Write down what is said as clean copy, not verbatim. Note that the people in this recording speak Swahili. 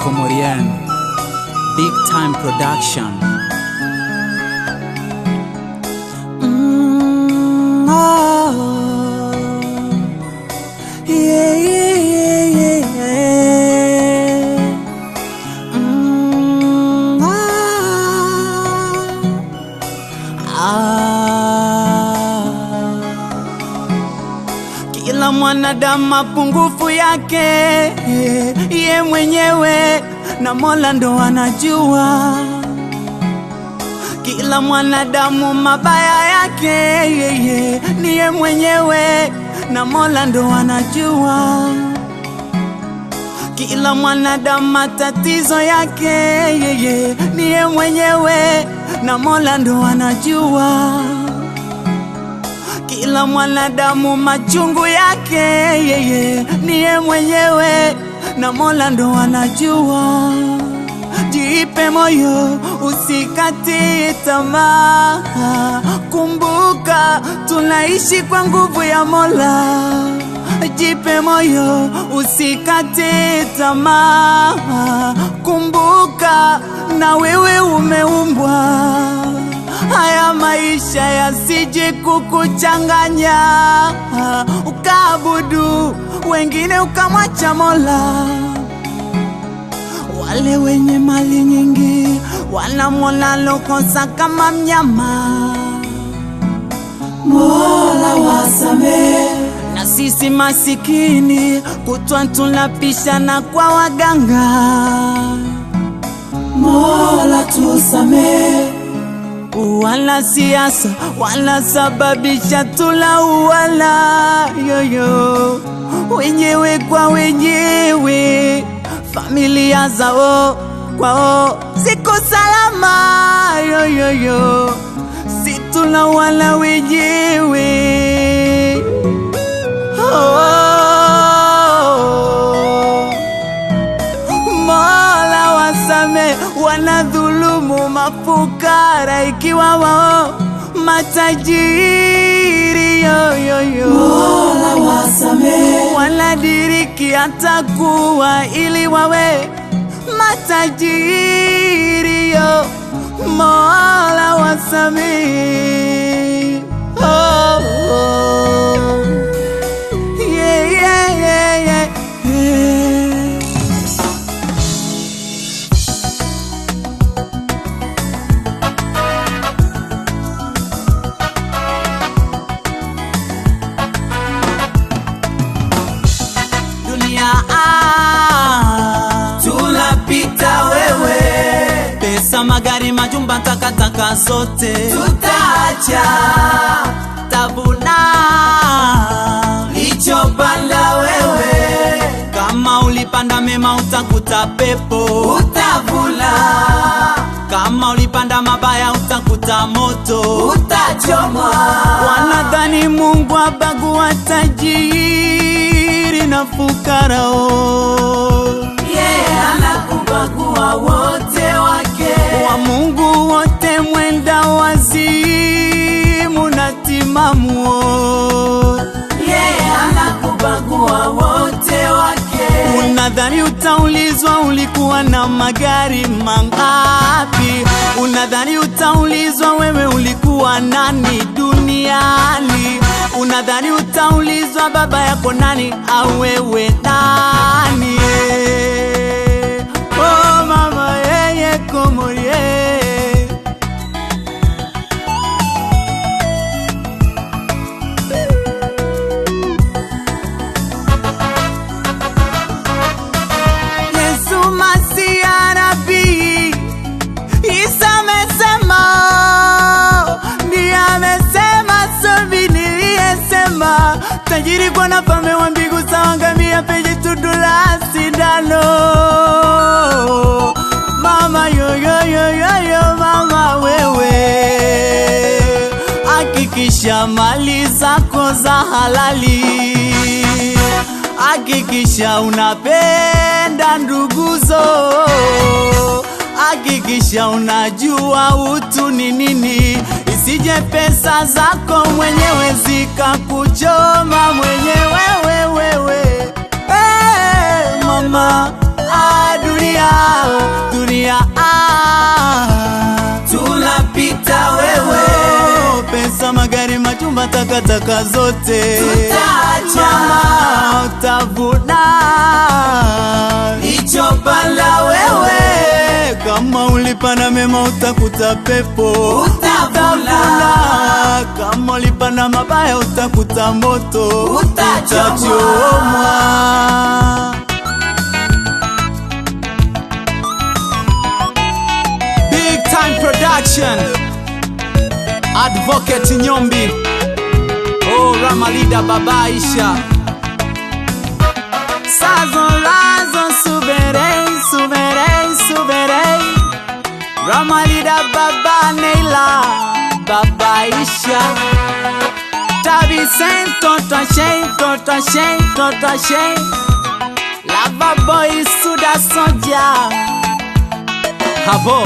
Komorian, Big Time Production. Kila mwanadamu mapungufu yake ye mwenyewe na Mola ndo anajua. Kila mwanadamu mabaya yake ni ye mwenyewe na Mola ndo anajua. Kila mwanadamu matatizo yake ni ye mwenyewe na Mola ndo anajua. Kila mwanadamu machungu yake ni ye mwenyewe na Mola ndo anajua. Jipe moyo, usikate tamaa. Kumbuka tunaishi kwa nguvu ya Mola. Jipe moyo, usikate tamaa. Kumbuka na wewe umeumbwa. Haya maisha yasije kukuchanganya, ukaabudu wengine ukamwacha Mola. Wale wenye mali nyingi wanamwona lokosa kama mnyama. Mola wasamehe. Na sisi masikini kutwa tunapishana kwa waganga. Mola tusamehe. Wala siasa wala sababisha tulauana yoyo, wenyewe kwa wenyewe, familia zao kwao ziko salama yoyo, si tulauana wenyewe. Mola wasame wanadhulumu mafukara ikiwa wao matajiri yoyo. Mola wasame wanadiriki hata kuwa ili wawe matajiri yo. Mola wasame. Tunapita wewe, pesa, magari, majumba, takataka zote tutaacha. Tavuna lichopanda wewe, kama ulipanda mema utakuta pepo, utavuna. Kama ulipanda mabaya utakuta moto, utachomwa. Wanadhani Mungu abagua tajiri na fukara anakubagua wote wake. Wa Mungu wote mwenda wazimu na timamu. Anakubagua wote wake. Unadhani utaulizwa ulikuwa na magari mangapi? Unadhani utaulizwa wewe ulikuwa nani duniani? Unadhani utaulizwa baba yako nani au wewe nani? Oh mama yeye Komorie. Yesu Masiya Nabii Isa amesema, ndiye amesema sobi niliyesema, tajiri kwa nafame wa mbingu sawa ngamia penye tundu la sindano. Mama yo mama wewe, hakikisha mali zako za halali. Hakikisha unapenda nduguzo. Hakikisha unajua utu ni nini, isije pesa zako mwenyewe zikakuchoma mwenyewe wewe. Hey, mama, dunia dunia tunapita wewe, pesa, magari, majumba, takataka zote tutaacha, mama utavuna lichopanda wewe, kama ulipanda mema utakuta pepo utavuna, kama ulipanda mabaya utakuta moto utachomwa. Big Time Production, Advocate Nyombi, oh Ramalida Baba Aisha, Sazon Razon Souverain, Ramalida Baba Neila Baba Aisha, Tabi Saint Tonton Shane, Lava Boy Suda Sonja Habo.